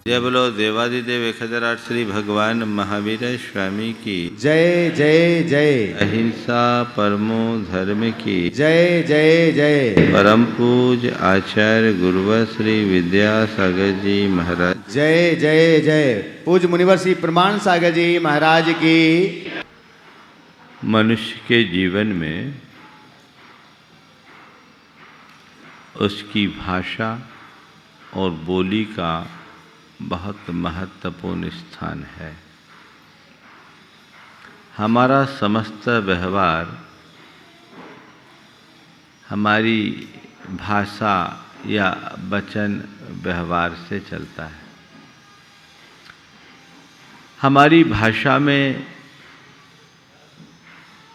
जय बोलो देवादिदेव 1008 श्री भगवान महावीर स्वामी की जय जय जय। अहिंसा परमो धर्म की जय जय जय। परम पूज आचार्य गुरुवर श्री विद्यासागर जी महाराज जय जय जय। पूज मुनिवर श्री प्रमाण सागर जी महाराज की। मनुष्य के जीवन में उसकी भाषा और बोली का बहुत महत्वपूर्ण स्थान है। हमारा समस्त व्यवहार हमारी भाषा या वचन व्यवहार से चलता है। हमारी भाषा में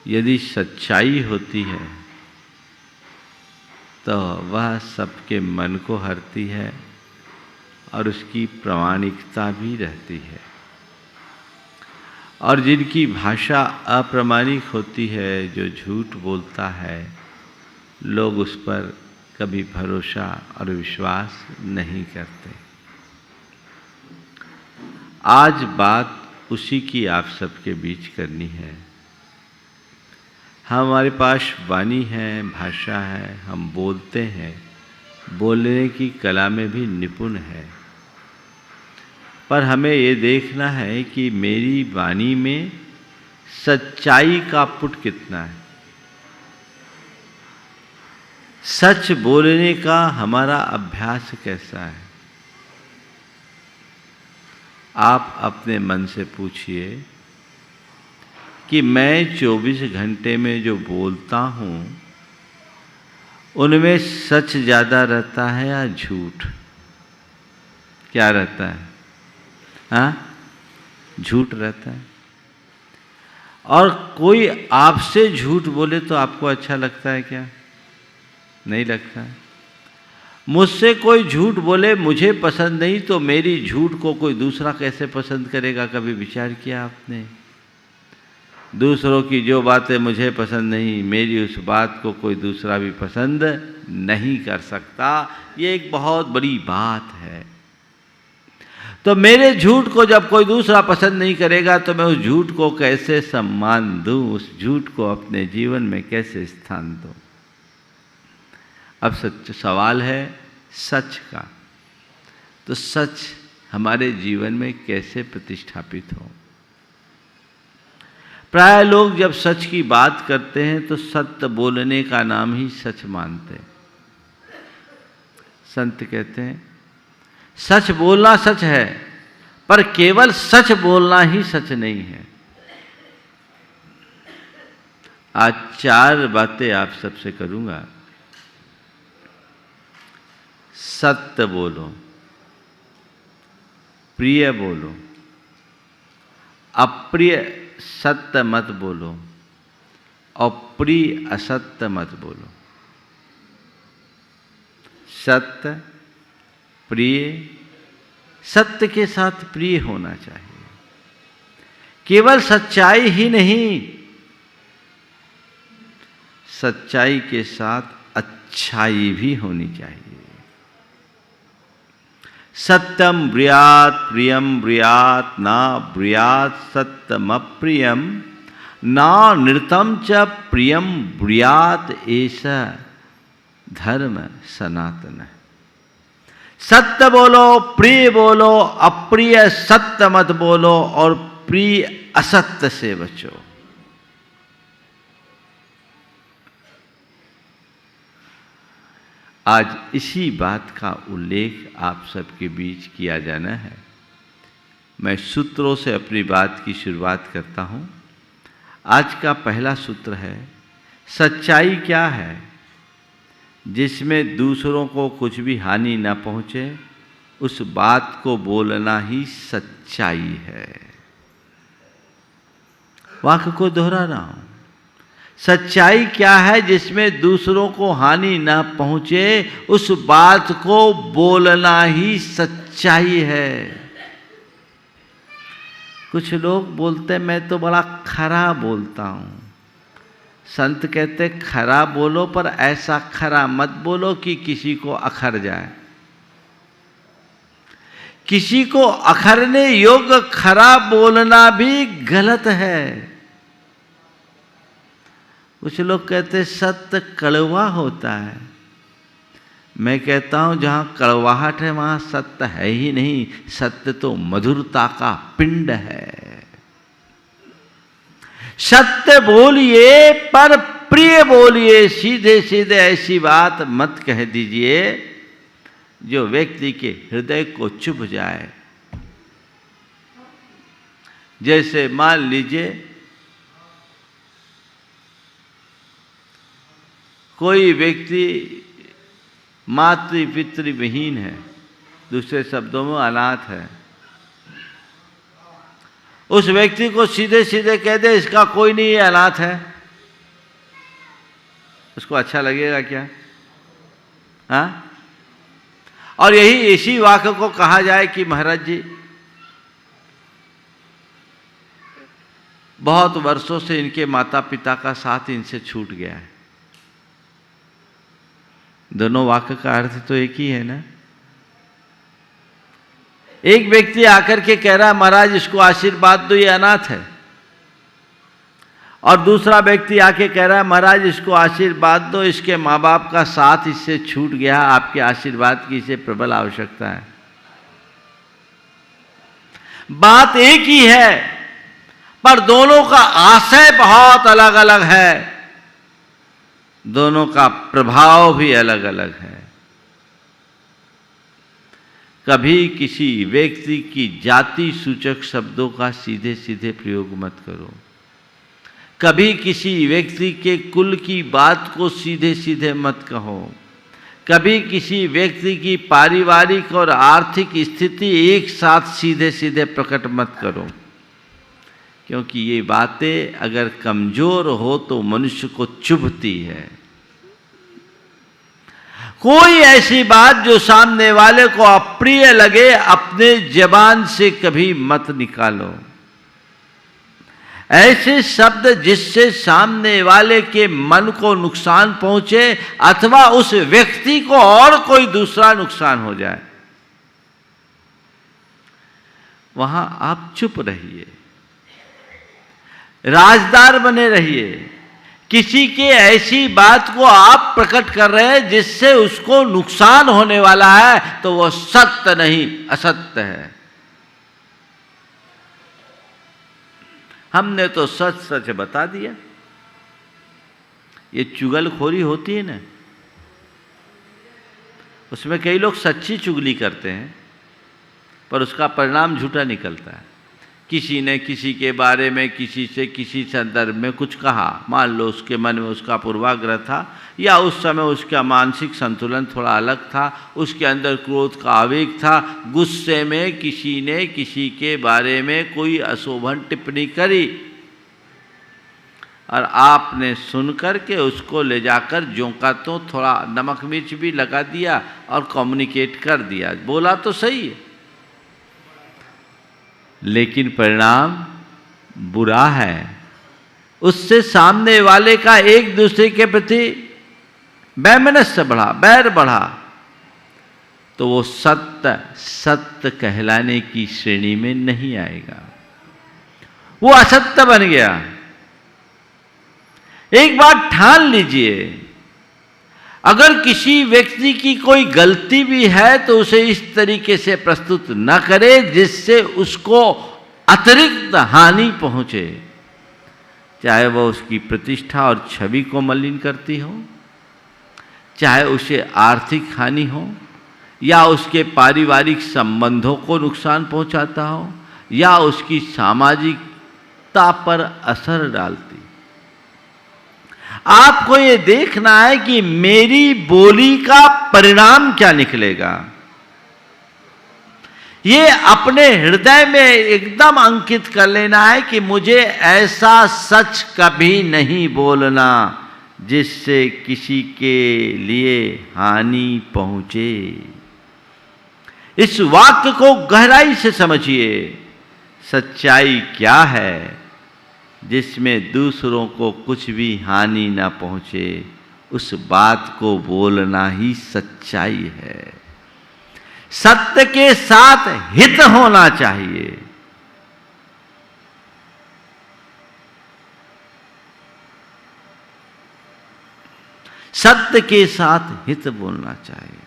यदि सच्चाई होती है तो वह सबके मन को हरती है और उसकी प्रामाणिकता भी रहती है। और जिनकी भाषा अप्रामाणिक होती है, जो झूठ बोलता है, लोग उस पर कभी भरोसा और विश्वास नहीं करते। आज बात उसी की आप सबके बीच करनी है। हमारे पास वाणी है, भाषा है, हम बोलते हैं, बोलने की कला में भी निपुण है। पर हमें ये देखना है कि मेरी वाणी में सच्चाई का पुट कितना है। सच बोलने का हमारा अभ्यास कैसा है। आप अपने मन से पूछिए कि मैं 24 घंटे में जो बोलता हूँ उनमें सच ज़्यादा रहता है या झूठ? क्या रहता है? हाँ, झूठ रहता है। और कोई आपसे झूठ बोले तो आपको अच्छा लगता है क्या? नहीं लगता है। मुझसे कोई झूठ बोले, मुझे पसंद नहीं, तो मेरी झूठ को कोई दूसरा कैसे पसंद करेगा? कभी विचार किया आपने? दूसरों की जो बातें मुझे पसंद नहीं, मेरी उस बात को कोई दूसरा भी पसंद नहीं कर सकता। ये एक बहुत बड़ी बात है। तो मेरे झूठ को जब कोई दूसरा पसंद नहीं करेगा तो मैं उस झूठ को कैसे सम्मान दूं? उस झूठ को अपने जीवन में कैसे स्थान दूं? अब सच सवाल है सच का। तो सच हमारे जीवन में कैसे प्रतिष्ठापित हो? प्राय लोग जब सच की बात करते हैं तो सत्य बोलने का नाम ही सच मानते हैं। संत कहते हैं सच बोलना सच है, पर केवल सच बोलना ही सच नहीं है। आज 4 बातें आप सबसे करूंगा। सत्य बोलो, प्रिय बोलो, अप्रिय सत्य मत बोलो और प्रिय असत्य मत बोलो। सत्य, प्रिय, सत्य के साथ प्रिय होना चाहिए। केवल सच्चाई ही नहीं, सच्चाई के साथ अच्छाई भी होनी चाहिए। सत्यम ब्रूयात् प्रियम ब्रूयात् न ब्रूयात् सत्यम अप्रियम न नृतम च प्रियम ब्रूयात् ऐसा धर्म सनातन। सत्य बोलो, प्रिय बोलो, अप्रिय सत्य मत बोलो और प्रिय असत्य से बचो। आज इसी बात का उल्लेख आप सबके बीच किया जाना है। मैं सूत्रों से अपनी बात की शुरुआत करता हूँ। आज का पहला सूत्र है सच्चाई क्या है? जिसमें दूसरों को कुछ भी हानि न पहुँचे, उस बात को बोलना ही सच्चाई है। वाक्य को दोहरा रहा हूँ। सच्चाई क्या है? जिसमें दूसरों को हानि न पहुंचे, उस बात को बोलना ही सच्चाई है। कुछ लोग बोलते हैं मैं तो बड़ा खरा बोलता हूं। संत कहते खरा बोलो, पर ऐसा खरा मत बोलो कि किसी को अखर जाए। किसी को अखरने योग्य खरा बोलना भी गलत है। कुछ लोग कहते सत्य कड़वा होता है। मैं कहता हूं जहां कड़वाहट है वहां सत्य है ही नहीं। सत्य तो मधुरता का पिंड है। सत्य बोलिए पर प्रिय बोलिए। सीधे सीधे ऐसी बात मत कह दीजिए जो व्यक्ति के हृदय को चुभ जाए। जैसे मान लीजिए कोई व्यक्ति मातृ पितृ विहीन है, दूसरे शब्दों में अनाथ है। उस व्यक्ति को सीधे सीधे कह दे इसका कोई नहीं, ये अनाथ है, उसको अच्छा लगेगा क्या? हाँ? और यही इसी वाक्य को कहा जाए कि महाराज जी बहुत वर्षों से इनके माता पिता का साथ इनसे छूट गया है। दोनों वाक्य का अर्थ तो एक ही है ना। एक व्यक्ति आकर के कह रहा महाराज इसको आशीर्वाद दो, ये अनाथ है। और दूसरा व्यक्ति आके कह रहा है महाराज इसको आशीर्वाद दो, इसके माँ बाप का साथ इससे छूट गया, आपके आशीर्वाद की इसे प्रबल आवश्यकता है। बात एक ही है पर दोनों का आशय बहुत अलग अलग है, दोनों का प्रभाव भी अलग अलग है। कभी किसी व्यक्ति की जाति सूचक शब्दों का सीधे सीधे प्रयोग मत करो। कभी किसी व्यक्ति के कुल की बात को सीधे सीधे मत कहो। कभी किसी व्यक्ति की पारिवारिक और आर्थिक स्थिति एक साथ सीधे सीधे प्रकट मत करो, क्योंकि ये बातें अगर कमजोर हो तो मनुष्य को चुभती है। कोई ऐसी बात जो सामने वाले को अप्रिय लगे अपने जबान से कभी मत निकालो। ऐसे शब्द जिससे सामने वाले के मन को नुकसान पहुंचे अथवा उस व्यक्ति को और कोई दूसरा नुकसान हो जाए, वहां आप चुप रहिए, राजदार बने रहिए। किसी के ऐसी बात को आप प्रकट कर रहे हैं जिससे उसको नुकसान होने वाला है तो वह सत्य नहीं असत्य है। हमने तो सच सच बता दिया। ये चुगलखोरी होती है ना, उसमें कई लोग सच्ची चुगली करते हैं पर उसका परिणाम झूठा निकलता है। किसी ने किसी के बारे में किसी से किसी संदर्भ में कुछ कहा, मान लो उसके मन में उसका पूर्वाग्रह था या उस समय उसका मानसिक संतुलन थोड़ा अलग था, उसके अंदर क्रोध का आवेग था, गुस्से में किसी ने किसी के बारे में कोई अशोभन टिप्पणी करी और आपने सुनकर के उसको ले जाकर जोंका तो थोड़ा नमक मिर्च भी लगा दिया और कम्युनिकेट कर दिया। बोला तो सही है लेकिन परिणाम बुरा है। उससे सामने वाले का एक दूसरे के प्रति वैमनस्य बढ़ा, बैर बढ़ा, तो वो सत्य कहलाने की श्रेणी में नहीं आएगा, वो असत्य बन गया। एक बात ठान लीजिए, अगर किसी व्यक्ति की कोई गलती भी है तो उसे इस तरीके से प्रस्तुत न करे जिससे उसको अतिरिक्त हानि पहुंचे, चाहे वह उसकी प्रतिष्ठा और छवि को मलिन करती हो, चाहे उसे आर्थिक हानि हो या उसके पारिवारिक संबंधों को नुकसान पहुंचाता हो या उसकी सामाजिकता पर असर डालती। आपको ये देखना है कि मेरी बोली का परिणाम क्या निकलेगा। ये अपने हृदय में एकदम अंकित कर लेना है कि मुझे ऐसा सच कभी नहीं बोलना जिससे किसी के लिए हानि पहुंचे। इस वाक्य को गहराई से समझिए। सच्चाई क्या है? जिसमें दूसरों को कुछ भी हानि ना पहुंचे, उस बात को बोलना ही सच्चाई है। सत्य के साथ हित होना चाहिए। सत्य के साथ हित बोलना चाहिए।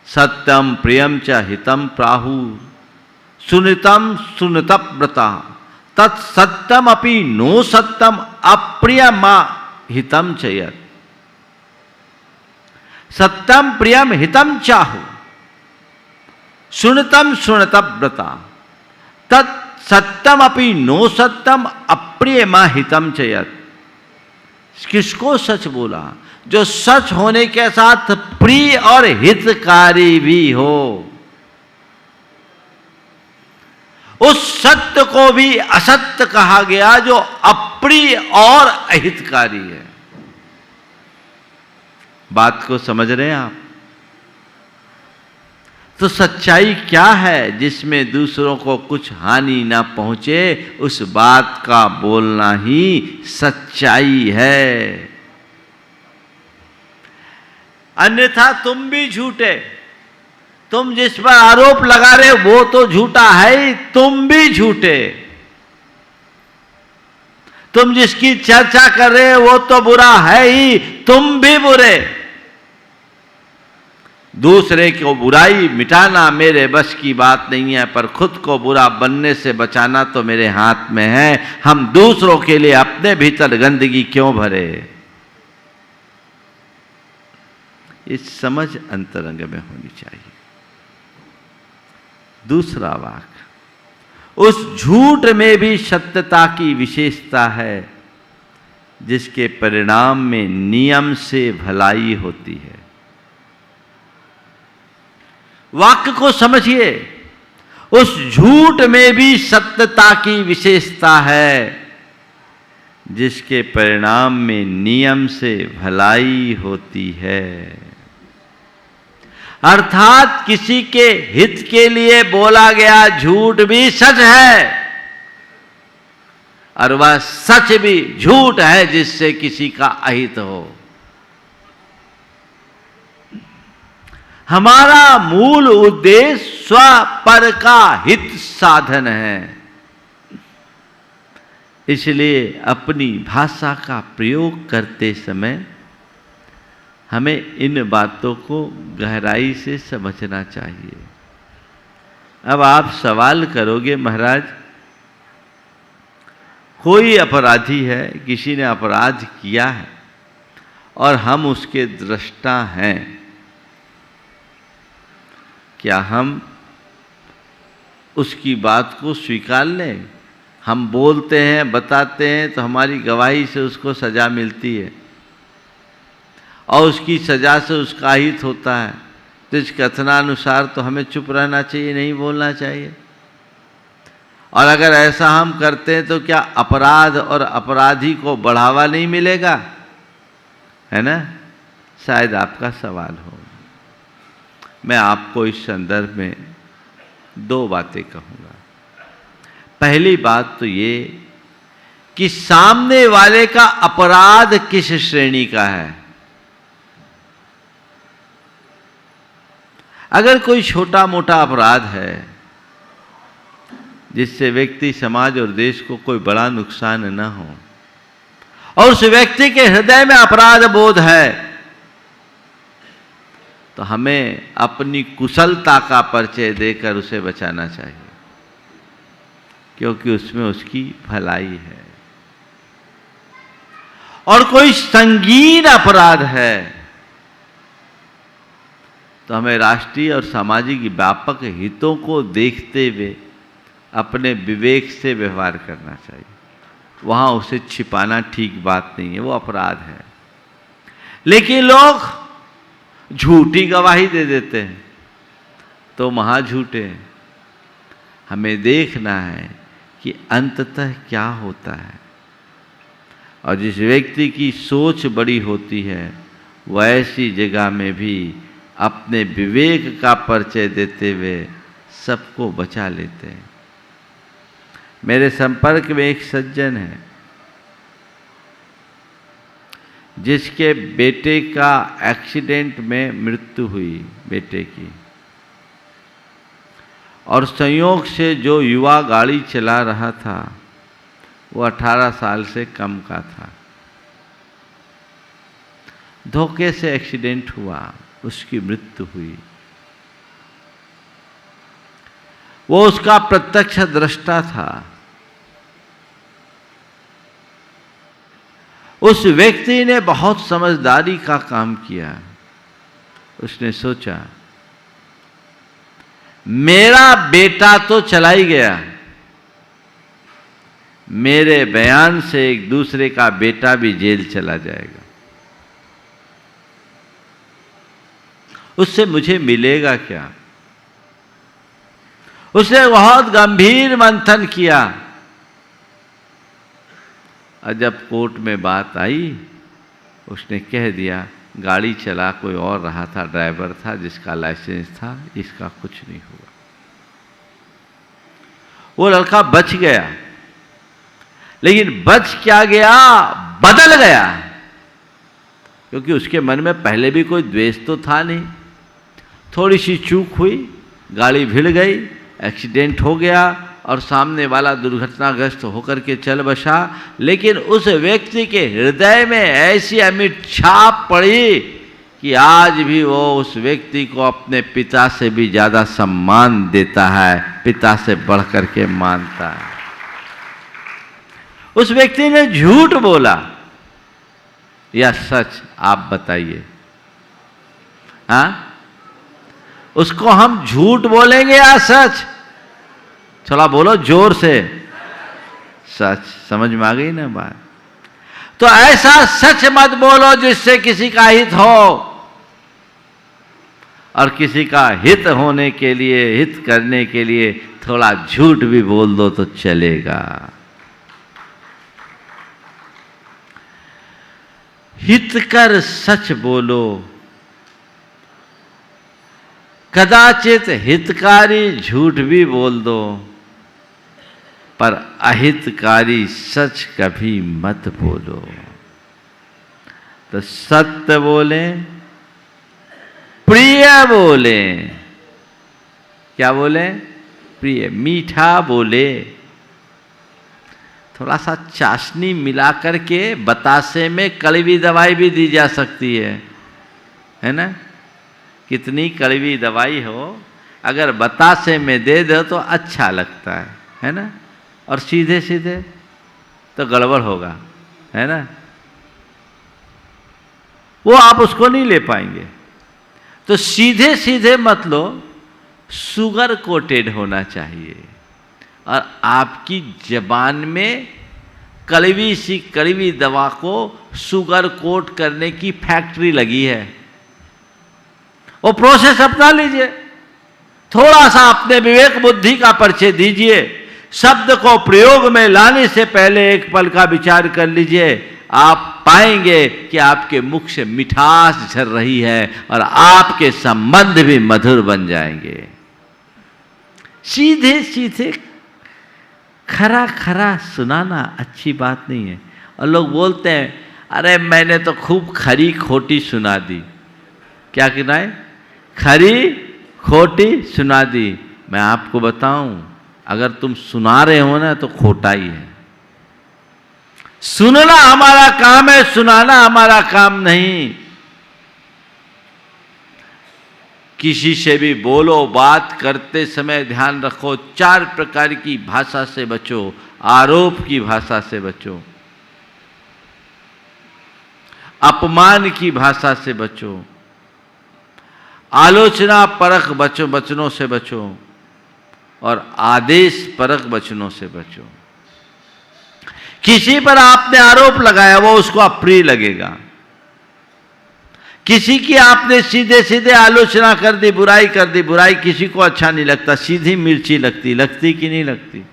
सत्यम प्रियम च हितम प्राहु सुनितम सुनतव्रता तत्सत्यम अपि नो सत्यम अप्रियमा हितम च यत्। सत्यम प्रियम हितम चाहु सुनतम सुनतव्रता तत् सत्यम अपि नो सत्यम अप्रियमा हितम च यत्। किसको सच बोला? जो सच होने के साथ प्रिय और हितकारी भी हो। उस सत्य को भी असत्य कहा गया जो अप्रिय और अहितकारी है। बात को समझ रहे हैं आप? तो सच्चाई क्या है? जिसमें दूसरों को कुछ हानि ना पहुंचे, उस बात का बोलना ही सच्चाई है। अन्यथा तुम भी झूठे। तुम जिस पर आरोप लगा रहे हो वो तो झूठा है ही, तुम भी झूठे। तुम जिसकी चर्चा कर रहे हो वो तो बुरा है ही, तुम भी बुरे। दूसरे को बुराई मिटाना मेरे बस की बात नहीं है, पर खुद को बुरा बनने से बचाना तो मेरे हाथ में है। हम दूसरों के लिए अपने भीतर गंदगी क्यों भरे? इस समझ अंतरंग में होनी चाहिए। दूसरा वाक्य, उस झूठ में भी सत्यता की विशेषता है जिसके परिणाम में नियम से भलाई होती है। वाक्य को समझिए। उस झूठ में भी सत्यता की विशेषता है जिसके परिणाम में नियम से भलाई होती है। अर्थात किसी के हित के लिए बोला गया झूठ भी सच है और वह सच भी झूठ है जिससे किसी का अहित हो। हमारा मूल उद्देश्य स्व पर का हित साधन है। इसलिए अपनी भाषा का प्रयोग करते समय हमें इन बातों को गहराई से समझना चाहिए। अब आप सवाल करोगे, महाराज कोई अपराधी है, किसी ने अपराध किया है और हम उसके दृष्टा हैं, क्या हम उसकी बात को स्वीकार लें? हम बोलते हैं, बताते हैं तो हमारी गवाही से उसको सजा मिलती है और उसकी सजा से उसका हित होता है, तो इस कथनानुसार तो हमें चुप रहना चाहिए, नहीं बोलना चाहिए। और अगर ऐसा हम करते हैं तो क्या अपराध और अपराधी को बढ़ावा नहीं मिलेगा? है ना? शायद आपका सवाल हो। मैं आपको इस संदर्भ में दो बातें कहूँगा। पहली बात तो ये कि सामने वाले का अपराध किस श्रेणी का है। अगर कोई छोटा मोटा अपराध है जिससे व्यक्ति, समाज और देश को कोई बड़ा नुकसान न हो और उस व्यक्ति के हृदय में अपराध बोध है, तो हमें अपनी कुशलता का परिचय देकर उसे बचाना चाहिए, क्योंकि उसमें उसकी भलाई है। और कोई संगीन अपराध है तो हमें राष्ट्रीय और सामाजिक व्यापक हितों को देखते हुए अपने विवेक से व्यवहार करना चाहिए। वहाँ उसे छिपाना ठीक बात नहीं है, वो अपराध है। लेकिन लोग झूठी गवाही दे देते हैं तो महाझूठे हैं। हमें देखना है कि अंततः क्या होता है। और जिस व्यक्ति की सोच बड़ी होती है वह ऐसी जगह में भी अपने विवेक का परिचय देते हुए सबको बचा लेते हैं। मेरे संपर्क में एक सज्जन है जिसके बेटे का एक्सीडेंट में मृत्यु हुई, बेटे की, और संयोग से जो युवा गाड़ी चला रहा था वो 18 साल से कम का था। धोखे से एक्सीडेंट हुआ, उसकी मृत्यु हुई। वो उसका प्रत्यक्ष दृष्टा था। उस व्यक्ति ने बहुत समझदारी का काम किया। उसने सोचा मेरा बेटा तो चला ही गया, मेरे बयान से एक दूसरे का बेटा भी जेल चला जाएगा, उससे मुझे मिलेगा क्या? उसने बहुत गंभीर मंथन किया और जब कोर्ट में बात आई उसने कह दिया गाड़ी चला कोई और रहा था, ड्राइवर था जिसका लाइसेंस था, इसका कुछ नहीं हुआ। वो लड़का बच गया, लेकिन बच क्या गया, बदल गया, क्योंकि उसके मन में पहले भी कोई द्वेष तो था नहीं। थोड़ी सी चूक हुई, गाड़ी भिड़ गई, एक्सीडेंट हो गया और सामने वाला दुर्घटनाग्रस्त होकर के चल बसा, लेकिन उस व्यक्ति के हृदय में ऐसी अमिट छाप पड़ी कि आज भी वो उस व्यक्ति को अपने पिता से भी ज़्यादा सम्मान देता है, पिता से बढ़ कर के मानता है। उस व्यक्ति ने झूठ बोला या सच, आप बताइए? हाँ, उसको हम झूठ बोलेंगे या सच? थोड़ा बोलो जोर से। सच। समझ में आ गई ना बात? तो ऐसा सच मत बोलो जिससे किसी का हित हो, और किसी का हित होने के लिए, हित करने के लिए थोड़ा झूठ भी बोल दो तो चलेगा। हित कर सच बोलो, कदाचित हितकारी झूठ भी बोल दो, पर अहितकारी सच कभी मत बोलो। तो सत्य बोले, प्रिय बोले। क्या बोले? प्रिय, मीठा बोले। थोड़ा सा चाशनी मिला करके बतासे में कड़वी दवाई भी दी जा सकती है ना? कितनी कड़वी दवाई हो, अगर बतासे में दे दो तो अच्छा लगता है ना? और सीधे सीधे तो गड़बड़ होगा, है ना? वो आप उसको नहीं ले पाएंगे। तो सीधे सीधे मत लो, शुगर कोटेड होना चाहिए। और आपकी जबान में कड़वी सी कड़वी दवा को शुगर कोट करने की फैक्ट्री लगी है। वो प्रोसेस अपना लीजिए। थोड़ा सा अपने विवेक बुद्धि का परिचय दीजिए। शब्द को प्रयोग में लाने से पहले एक पल का विचार कर लीजिए। आप पाएंगे कि आपके मुख से मिठास झर रही है और आपके संबंध भी मधुर बन जाएंगे। सीधे सीधे खरा खरा सुनाना अच्छी बात नहीं है। और लोग बोलते हैं अरे मैंने तो खूब खरी खोटी सुना दी। क्या कहना है? खरी खोटी सुना दी। मैं आपको बताऊं, अगर तुम सुना रहे हो ना तो खोटा ही है। सुनना हमारा काम है, सुनाना हमारा काम नहीं। किसी से भी बोलो, बात करते समय ध्यान रखो, 4 प्रकार की भाषा से बचो। आरोप की भाषा से बचो, अपमान की भाषा से बचो, आलोचना परख वचनों से बचो, और आदेश परख वचनों से बचो। किसी पर आपने आरोप लगाया, वो उसको अप्रिय लगेगा। किसी की आपने सीधे सीधे आलोचना कर दी, बुराई कर दी, बुराई किसी को अच्छा नहीं लगता। सीधी मिर्ची लगती कि नहीं लगती?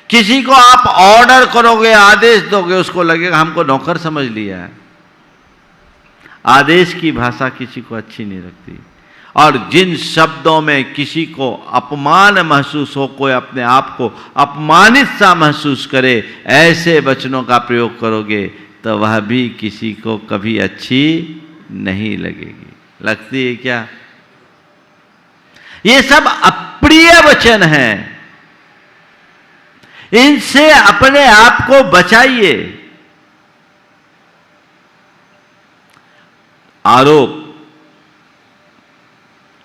किसी को आप ऑर्डर करोगे, आदेश दोगे, उसको लगेगा हमको नौकर समझ लिया है। आदेश की भाषा किसी को अच्छी नहीं लगती। और जिन शब्दों में किसी को अपमान महसूस हो, कोई अपने आप को अपमानित सा महसूस करे, ऐसे वचनों का प्रयोग करोगे तो वह भी किसी को कभी अच्छी नहीं लगेगी। लगती है क्या? ये सब अप्रिय वचन हैं, इनसे अपने आप को बचाइए। आरोप,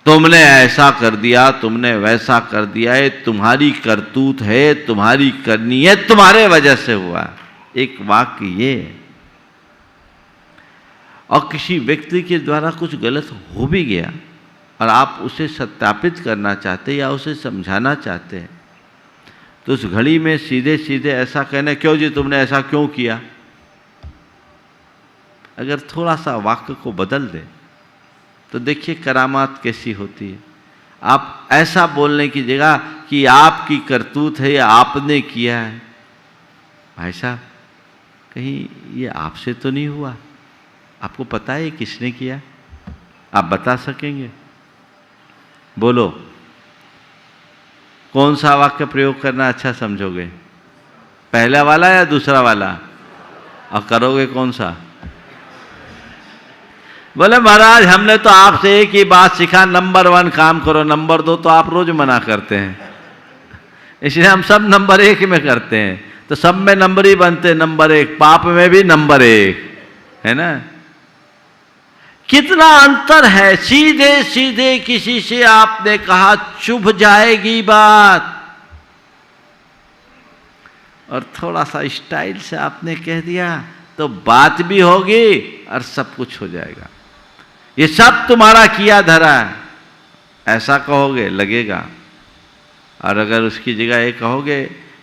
तुमने ऐसा कर दिया, तुमने वैसा कर दिया, ये तुम्हारी करतूत है, तुम्हारी करनी है, तुम्हारे वजह से हुआ, एक वाक्य ये। और किसी व्यक्ति के द्वारा कुछ गलत हो भी गया और आप उसे सत्यापित करना चाहते या उसे समझाना चाहते हैं, तो उस घड़ी में सीधे सीधे ऐसा कहना, क्यों जी तुमने ऐसा क्यों किया? अगर थोड़ा सा वाक्य को बदल दे तो देखिए करामात कैसी होती है। आप ऐसा बोलने की जगह कि आपकी करतूत है या आपने किया है, भाई साहब कहीं ये आपसे तो नहीं हुआ? आपको पता है किसने किया? आप बता सकेंगे? बोलो, कौन सा वाक्य प्रयोग करना अच्छा समझोगे? पहला वाला या दूसरा वाला? और करोगे कौन सा? बोले महाराज हमने तो आपसे एक ही बात सीखा, नंबर 1 काम करो, नंबर 2 तो आप रोज मना करते हैं, इसलिए हम सब नंबर 1 में करते हैं, तो सब में नंबर ही बनते, नंबर 1, पाप में भी नंबर 1, है ना? कितना अंतर है। सीधे सीधे किसी से आपने कहा चुभ जाएगी बात, और थोड़ा सा स्टाइल से आपने कह दिया तो बात भी होगी और सब कुछ हो जाएगा। ये सब तुम्हारा किया धरा है, ऐसा कहोगे लगेगा। और अगर उसकी जगह ये कहोगे,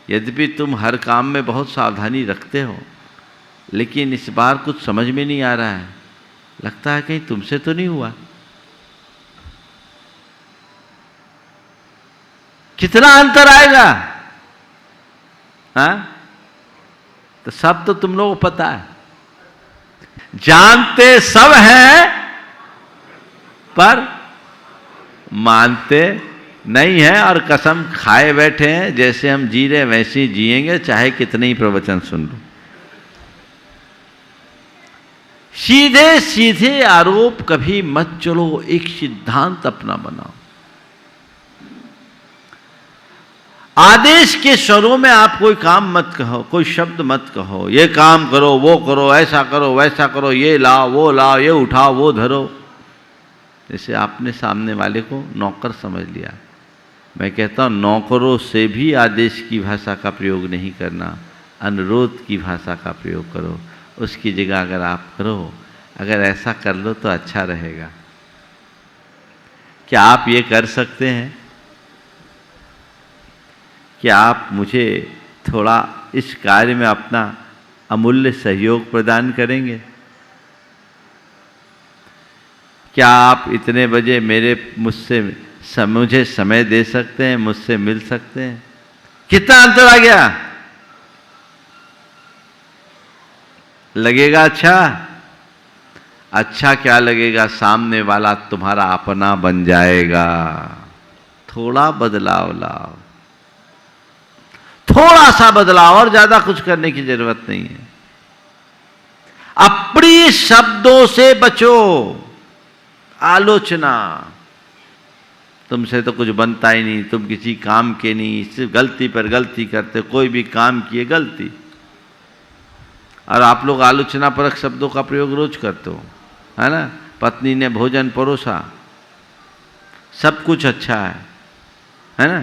यद्यपि तुम हर काम में बहुत सावधानी रखते हो, लेकिन इस बार कुछ समझ में नहीं आ रहा है, लगता है कहीं तुमसे तो नहीं हुआ। कितना अंतर आएगा? हाँ, तो सब तो तुम लोगों को पता है, जानते सब हैं पर मानते नहीं है, और कसम खाए बैठे हैं जैसे हम जी रहे वैसे ही जिएंगे, चाहे कितने ही प्रवचन सुन लो। सीधे सीधे आरोप कभी मत चलो, एक सिद्धांत अपना बनाओ। आदेश के स्वरों में आप कोई काम मत कहो, कोई शब्द मत कहो, ये काम करो, वो करो, ऐसा करो, वैसा करो, ये लाओ, वो लाओ, ये उठाओ, वो धरो। जैसे आपने सामने वाले को नौकर समझ लिया, मैं कहता हूँ नौकरों से भी आदेश की भाषा का प्रयोग नहीं करना, अनुरोध की भाषा का प्रयोग करो। उसकी जगह अगर आप करो, अगर ऐसा कर लो तो अच्छा रहेगा। क्या आप ये कर सकते हैं? क्या आप मुझे थोड़ा इस कार्य में अपना अमूल्य सहयोग प्रदान करेंगे? क्या आप इतने बजे मुझे समय दे सकते हैं, मुझसे मिल सकते हैं? कितना अंतर आ गया? लगेगा अच्छा? अच्छा क्या लगेगा? सामने वाला तुम्हारा अपना बन जाएगा। थोड़ा बदलाव लाओ, थोड़ा सा बदलाव, और ज्यादा कुछ करने की जरूरत नहीं है। अप्रिय शब्दों से बचो। आलोचना, तुमसे तो कुछ बनता ही नहीं, तुम किसी काम के नहीं, सिर्फ गलती पर गलती करते, कोई भी काम किए गलती। और आप लोग आलोचना परक शब्दों का प्रयोग रोज करते हो, है ना? पत्नी ने भोजन परोसा, सब कुछ अच्छा है ना?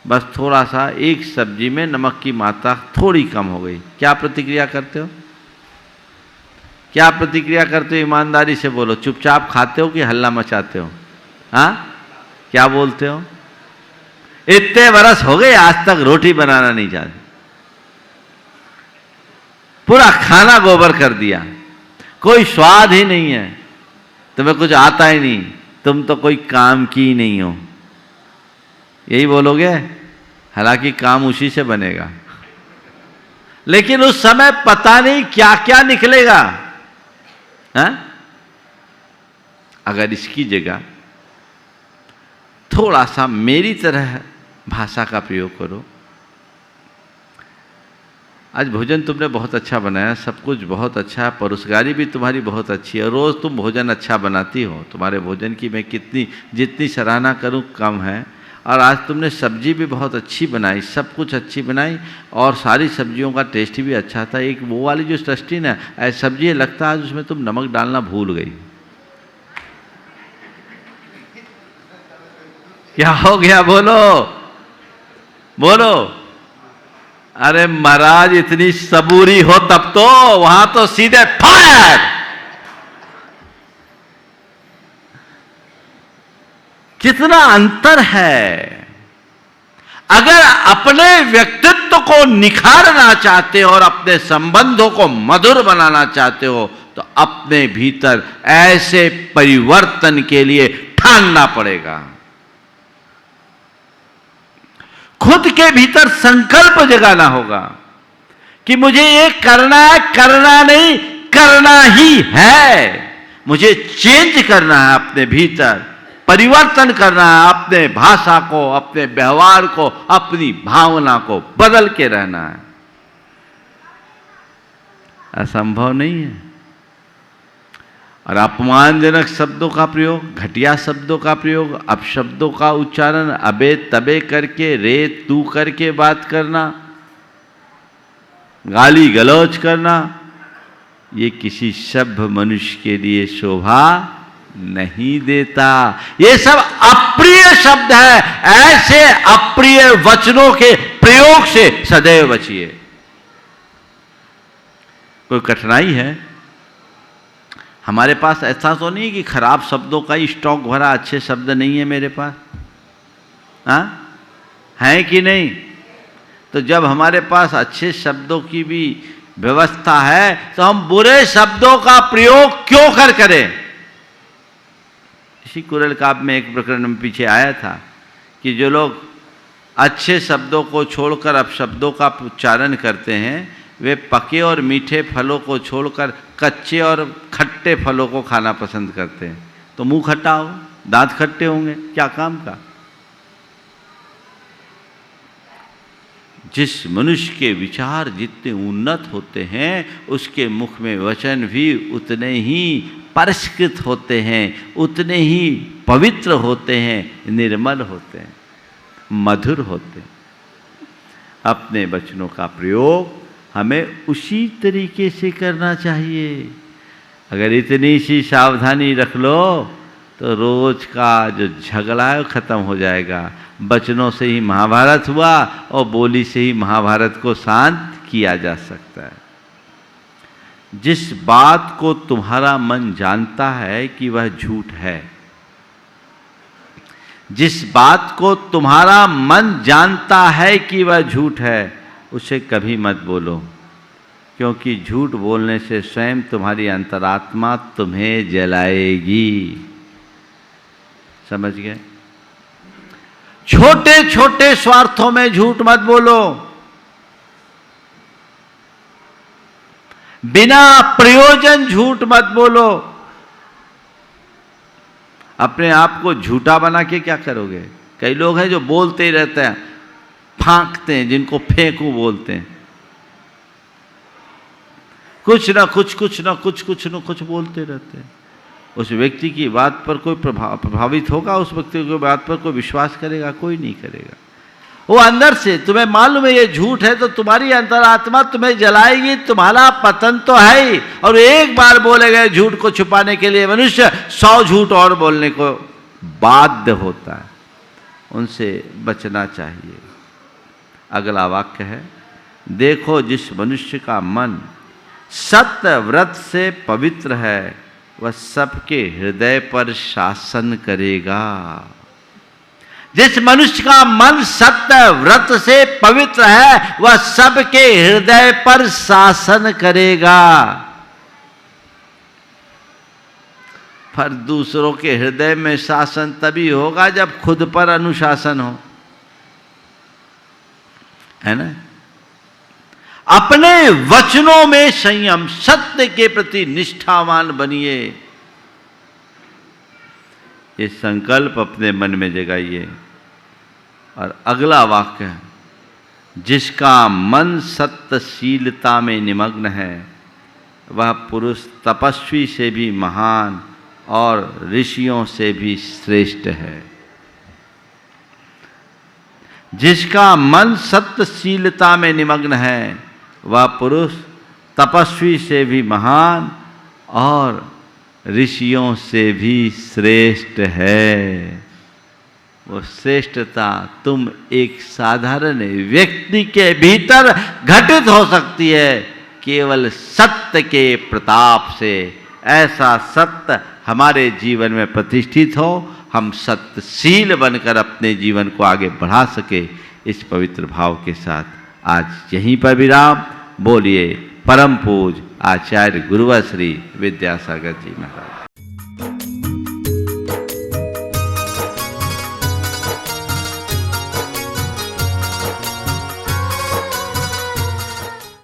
बस थोड़ा सा एक सब्जी में नमक की मात्रा थोड़ी कम हो गई, क्या प्रतिक्रिया करते हो? क्या प्रतिक्रिया करते हो? ईमानदारी से बोलो। चुपचाप खाते हो कि हल्ला मचाते हो? हाँ, क्या बोलते हो? इतने बरस हो गए आज तक रोटी बनाना नहीं जानते, पूरा खाना गोबर कर दिया, कोई स्वाद ही नहीं है, तुम्हें कुछ आता ही नहीं, तुम तो कोई काम की ही नहीं हो, यही बोलोगे? हालांकि काम उसी से बनेगा, लेकिन उस समय पता नहीं क्या क्या निकलेगा। हाँ? अगर इसकी जगह थोड़ा सा मेरी तरह भाषा का प्रयोग करो। आज भोजन तुमने बहुत अच्छा बनाया, सब कुछ बहुत अच्छा है, परोसगारी भी तुम्हारी बहुत अच्छी है, रोज़ तुम भोजन अच्छा बनाती हो, तुम्हारे भोजन की मैं जितनी सराहना करूं कम है। और आज तुमने सब्जी भी बहुत अच्छी बनाई, सब कुछ अच्छी बनाई और सारी सब्जियों का टेस्ट भी अच्छा था। एक वो वाली जो सृष्टि ना ऐसी सब्जी लगता है आज उसमें तुम नमक डालना भूल गई। क्या हो गया बोलो बोलो। अरे महाराज इतनी सबूरी हो तब तो वहां तो सीधे फायर। कितना अंतर है। अगर अपने व्यक्तित्व को निखारना चाहते हो और अपने संबंधों को मधुर बनाना चाहते हो तो अपने भीतर ऐसे परिवर्तन के लिए ठानना पड़ेगा। खुद के भीतर संकल्प जगाना होगा कि मुझे ये करना है, करना नहीं करना ही है। मुझे चेंज करना है, अपने भीतर परिवर्तन करना है, अपने भाषा को, अपने व्यवहार को, अपनी भावना को बदल के रहना है। असंभव नहीं है। और अपमानजनक शब्दों का प्रयोग, घटिया शब्दों का प्रयोग, अपशब्दों का उच्चारण, अबे तबे करके, रे तू करके बात करना, गाली गलौज करना, ये किसी सभ्य मनुष्य के लिए शोभा नहीं देता। ये सब अप्रिय शब्द है। ऐसे अप्रिय वचनों के प्रयोग से सदैव बचिए। कोई कठिनाई है? हमारे पास ऐसा तो नहीं कि खराब शब्दों का ही स्टॉक भरा, अच्छे शब्द नहीं है मेरे पास, हाँ है कि नहीं? तो जब हमारे पास अच्छे शब्दों की भी व्यवस्था है तो हम बुरे शब्दों का प्रयोग क्यों करें? इसी कुरल काव्य में एक प्रकरण में पीछे आया था कि जो लोग अच्छे शब्दों को छोड़कर अपशब्दों का उच्चारण करते हैं वे पके और मीठे फलों को छोड़कर कच्चे और खट्टे फलों को खाना पसंद करते हैं। तो मुंह खट्टा हो, दांत खट्टे होंगे, क्या काम का? जिस मनुष्य के विचार जितने उन्नत होते हैं उसके मुख में वचन भी उतने ही परिष्कृत होते हैं, उतने ही पवित्र होते हैं, निर्मल होते हैं, मधुर होते हैं। अपने वचनों का प्रयोग हमें उसी तरीके से करना चाहिए। अगर इतनी सी सावधानी रख लो तो रोज का जो झगड़ा है खत्म हो जाएगा। वचनों से ही महाभारत हुआ और बोली से ही महाभारत को शांत किया जा सकता है। जिस बात को तुम्हारा मन जानता है कि वह झूठ है, जिस बात को तुम्हारा मन जानता है कि वह झूठ है, उसे कभी मत बोलो, क्योंकि झूठ बोलने से स्वयं तुम्हारी अंतरात्मा तुम्हें जलाएगी। समझ गए? छोटे छोटे स्वार्थों में झूठ मत बोलो। बिना प्रयोजन झूठ मत बोलो। अपने आप को झूठा बना के क्या करोगे? कई लोग हैं जो बोलते ही रहते हैं, फांकते हैं, जिनको फेंकू बोलते हैं, कुछ ना कुछ बोलते रहते हैं। उस व्यक्ति की बात पर कोई प्रभावित होगा? उस व्यक्ति की बात पर कोई विश्वास करेगा? कोई नहीं करेगा। वो अंदर से तुम्हें मालूम है ये झूठ है तो तुम्हारी अंतरात्मा तुम्हें जलाएगी, तुम्हारा पतन तो है ही। और एक बार बोले गए झूठ को छुपाने के लिए मनुष्य 100 झूठ और बोलने को बाध्य होता है। उनसे बचना चाहिए। अगला वाक्य है, देखो जिस मनुष्य का मन सत्य व्रत से पवित्र है वह सबके हृदय पर शासन करेगा। जिस मनुष्य का मन सत्य व्रत से पवित्र है वह सबके हृदय पर शासन करेगा। पर दूसरों के हृदय में शासन तभी होगा जब खुद पर अनुशासन हो, है ना? अपने वचनों में संयम, सत्य के प्रति निष्ठावान बनिए। ये संकल्प अपने मन में जगाइए। और अगला वाक्य, जिसका मन सत्यशीलता में निमग्न है वह पुरुष तपस्वी से भी महान और ऋषियों से भी श्रेष्ठ है। जिसका मन सत्यशीलता में निमग्न है वह पुरुष तपस्वी से भी महान और ऋषियों से भी श्रेष्ठ है। वो श्रेष्ठता तुम एक साधारण व्यक्ति के भीतर घटित हो सकती है केवल सत्य के प्रताप से। ऐसा सत्य हमारे जीवन में प्रतिष्ठित हो, हम सत्यशील बनकर अपने जीवन को आगे बढ़ा सके, इस पवित्र भाव के साथ आज यहीं पर विराम। बोलिए परम पूज आचार्य गुरुवर श्री विद्यासागर जी महाराज।